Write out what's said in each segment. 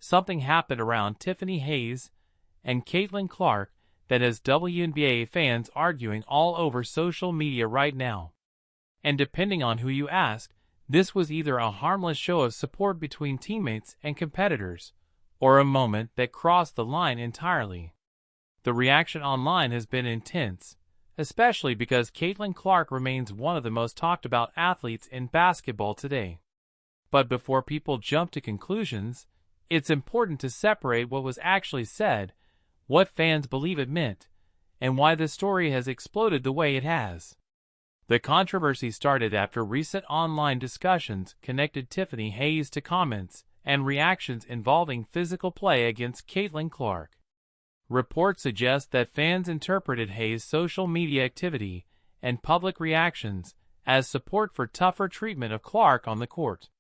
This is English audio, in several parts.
something happened around Tiffany Hayes and Caitlin Clark that has WNBA fans arguing all over social media right now. And depending on who you ask, this was either a harmless show of support between teammates and competitors, or a moment that crossed the line entirely. The reaction online has been intense, especially because Caitlin Clark remains one of the most talked about athletes in basketball today. But before people jump to conclusions, it's important to separate what was actually said, what fans believe it meant, and why the story has exploded the way it has. The controversy started after recent online discussions connected Tiffany Hayes to comments and reactions involving physical play against Caitlin Clark. Reports suggest that fans interpreted Hayes' social media activity and public reactions as support for tougher treatment of Clark on the court.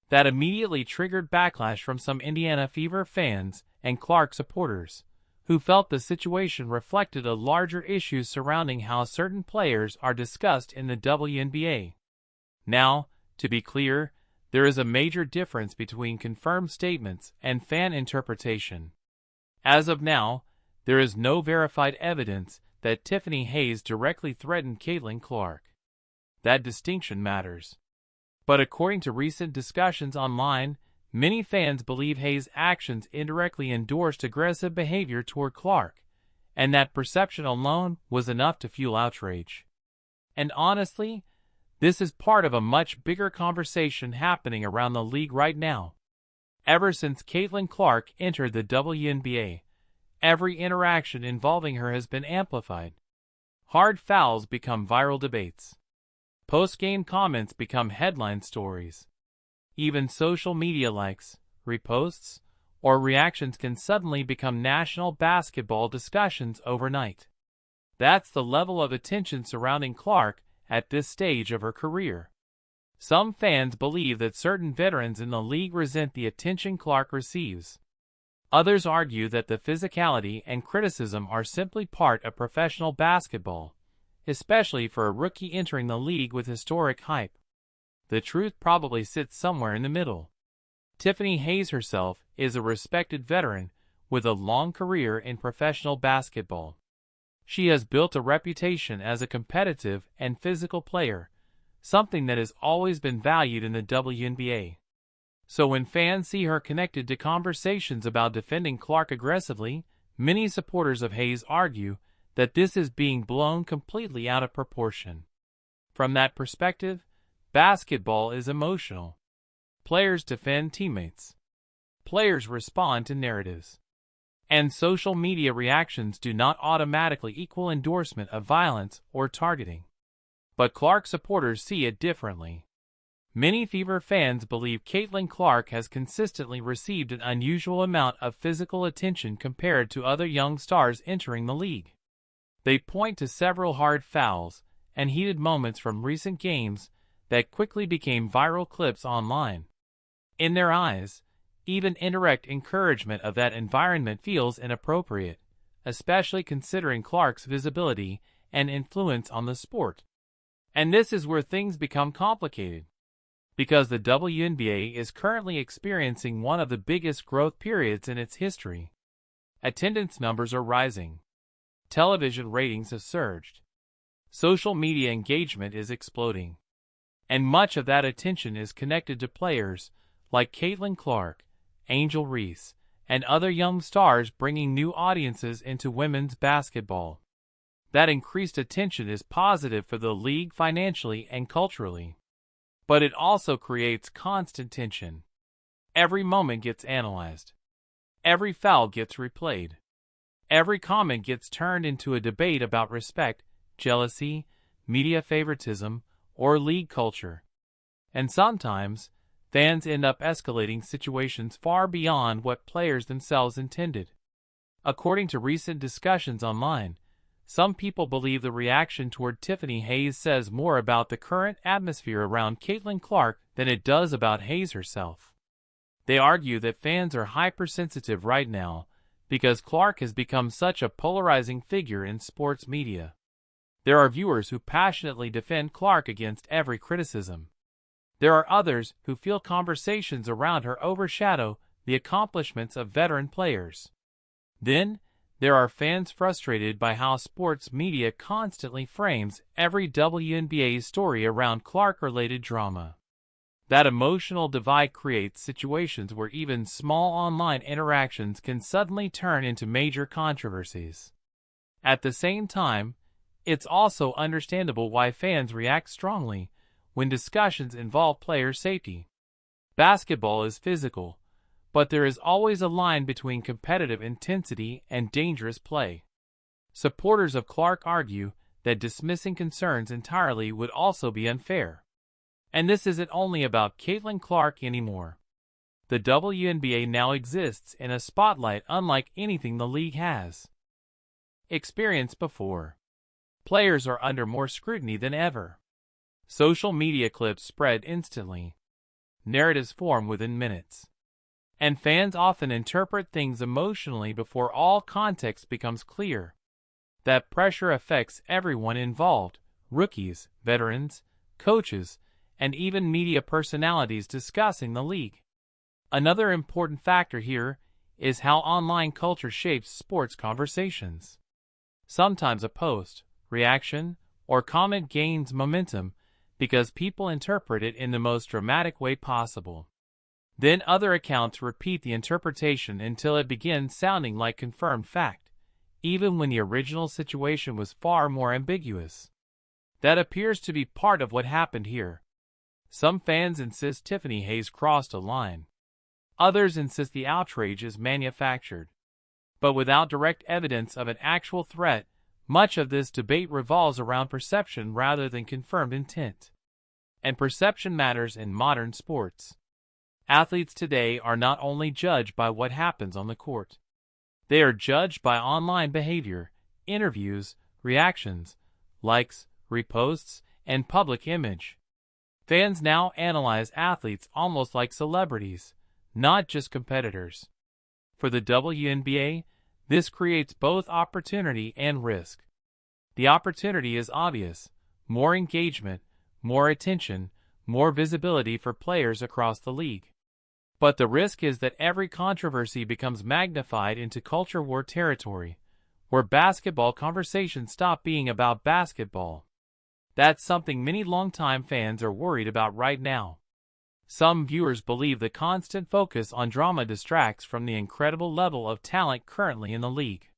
That immediately triggered backlash from some Indiana Fever fans and Clark supporters, who felt the situation reflected a larger issue surrounding how certain players are discussed in the WNBA. Now, to be clear, there is a major difference between confirmed statements and fan interpretation. As of now, there is no verified evidence that Tiffany Hayes directly threatened Caitlin Clark. That distinction matters. But according to recent discussions online, many fans believe Hayes' actions indirectly endorsed aggressive behavior toward Clark, and that perception alone was enough to fuel outrage. And honestly, this is part of a much bigger conversation happening around the league right now. Ever since Caitlin Clark entered the WNBA, every interaction involving her has been amplified. Hard fouls become viral debates. Post-game comments become headline stories. Even social media likes, reposts, or reactions can suddenly become national basketball discussions overnight. That's the level of attention surrounding Clark at this stage of her career. Some fans believe that certain veterans in the league resent the attention Clark receives. Others argue that the physicality and criticism are simply part of professional basketball, especially for a rookie entering the league with historic hype. The truth probably sits somewhere in the middle. Tiffany Hayes herself is a respected veteran with a long career in professional basketball. She has built a reputation as a competitive and physical player, something that has always been valued in the WNBA. So when fans see her connected to conversations about defending Clark aggressively, many supporters of Hayes argue that this is being blown completely out of proportion. From that perspective, basketball is emotional. Players defend teammates. Players respond to narratives. And social media reactions do not automatically equal endorsement of violence or targeting. But Clark supporters see it differently. Many Fever fans believe Caitlin Clark has consistently received an unusual amount of physical attention compared to other young stars entering the league. They point to several hard fouls and heated moments from recent games that quickly became viral clips online. In their eyes, even indirect encouragement of that environment feels inappropriate, especially considering Clark's visibility and influence on the sport. And this is where things become complicated. Because the WNBA is currently experiencing one of the biggest growth periods in its history. Attendance numbers are rising. Television ratings have surged. Social media engagement is exploding. And much of that attention is connected to players like Caitlin Clark, Angel Reese, and other young stars bringing new audiences into women's basketball. That increased attention is positive for the league financially and culturally. But it also creates constant tension. Every moment gets analyzed. Every foul gets replayed. Every comment gets turned into a debate about respect, jealousy, media favoritism, or league culture. And sometimes, fans end up escalating situations far beyond what players themselves intended. According to recent discussions online, some people believe the reaction toward Tiffany Hayes says more about the current atmosphere around Caitlin Clark than it does about Hayes herself. They argue that fans are hypersensitive right now because Clark has become such a polarizing figure in sports media. There are viewers who passionately defend Clark against every criticism. There are others who feel conversations around her overshadow the accomplishments of veteran players. Then, there are fans frustrated by how sports media constantly frames every WNBA story around Clark-related drama. That emotional divide creates situations where even small online interactions can suddenly turn into major controversies. At the same time, it's also understandable why fans react strongly when discussions involve player safety. Basketball is physical, but there is always a line between competitive intensity and dangerous play. Supporters of Clark argue that dismissing concerns entirely would also be unfair. And this isn't only about Caitlin Clark anymore. The WNBA now exists in a spotlight unlike anything the league has experienced before. Players are under more scrutiny than ever. Social media clips spread instantly. Narratives form within minutes. And fans often interpret things emotionally before all context becomes clear. That pressure affects everyone involved: rookies, veterans, coaches, and even media personalities discussing the league. Another important factor here is how online culture shapes sports conversations. Sometimes a post, reaction, or comment gains momentum because people interpret it in the most dramatic way possible. Then other accounts repeat the interpretation until it begins sounding like confirmed fact, even when the original situation was far more ambiguous. That appears to be part of what happened here. Some fans insist Tiffany Hayes crossed a line. Others insist the outrage is manufactured. But without direct evidence of an actual threat, much of this debate revolves around perception rather than confirmed intent. And perception matters in modern sports. Athletes today are not only judged by what happens on the court. They are judged by online behavior, interviews, reactions, likes, reposts, and public image. Fans now analyze athletes almost like celebrities, not just competitors. For the WNBA, this creates both opportunity and risk. The opportunity is obvious: more engagement, more attention, more visibility for players across the league. But the risk is that every controversy becomes magnified into culture war territory, where basketball conversations stop being about basketball. That's something many longtime fans are worried about right now. Some viewers believe the constant focus on drama distracts from the incredible level of talent currently in the league.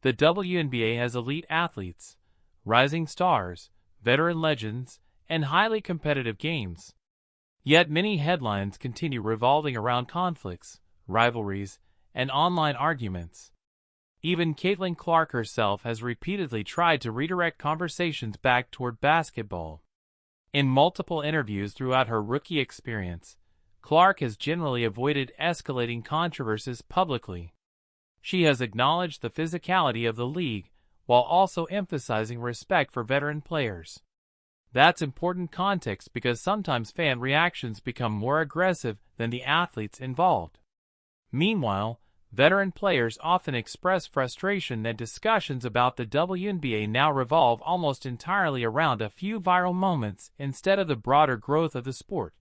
The WNBA has elite athletes, rising stars, veteran legends, and highly competitive games. Yet many headlines continue revolving around conflicts, rivalries, and online arguments. Even Caitlin Clark herself has repeatedly tried to redirect conversations back toward basketball. In multiple interviews throughout her rookie experience, Clark has generally avoided escalating controversies publicly. She has acknowledged the physicality of the league while also emphasizing respect for veteran players. That's important context because sometimes fan reactions become more aggressive than the athletes involved. Meanwhile, veteran players often express frustration that discussions about the WNBA now revolve almost entirely around a few viral moments instead of the broader growth of the sport.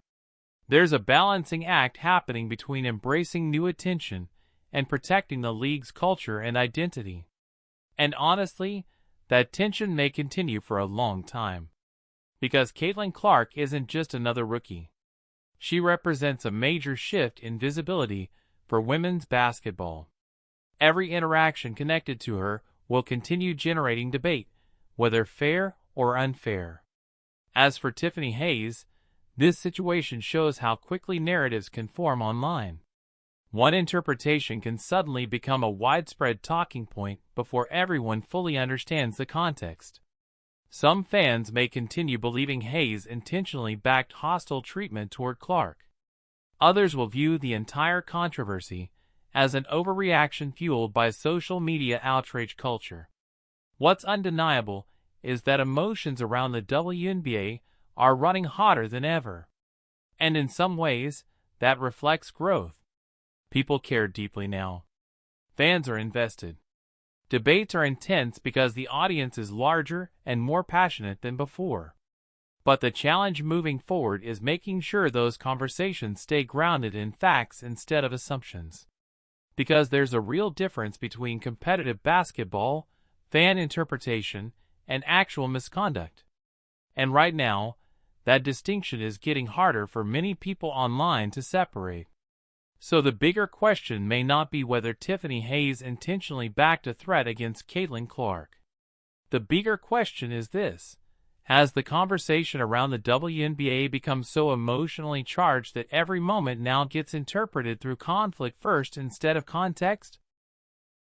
There's a balancing act happening between embracing new attention and protecting the league's culture and identity. And honestly, that tension may continue for a long time. Because Caitlin Clark isn't just another rookie. She represents a major shift in visibility for women's basketball. Every interaction connected to her will continue generating debate, whether fair or unfair. As for Tiffany Hayes, this situation shows how quickly narratives can form online. One interpretation can suddenly become a widespread talking point before everyone fully understands the context. Some fans may continue believing Hayes intentionally backed hostile treatment toward Clark. Others will view the entire controversy as an overreaction fueled by social media outrage culture. What's undeniable is that emotions around the WNBA are running hotter than ever. And in some ways, that reflects growth. People care deeply now. Fans are invested. Debates are intense because the audience is larger and more passionate than before. But the challenge moving forward is making sure those conversations stay grounded in facts instead of assumptions. Because there's a real difference between competitive basketball, fan interpretation, and actual misconduct. And right now, that distinction is getting harder for many people online to separate. So the bigger question may not be whether Tiffany Hayes intentionally backed a threat against Caitlin Clark. The bigger question is this: has the conversation around the WNBA become so emotionally charged that every moment now gets interpreted through conflict first instead of context?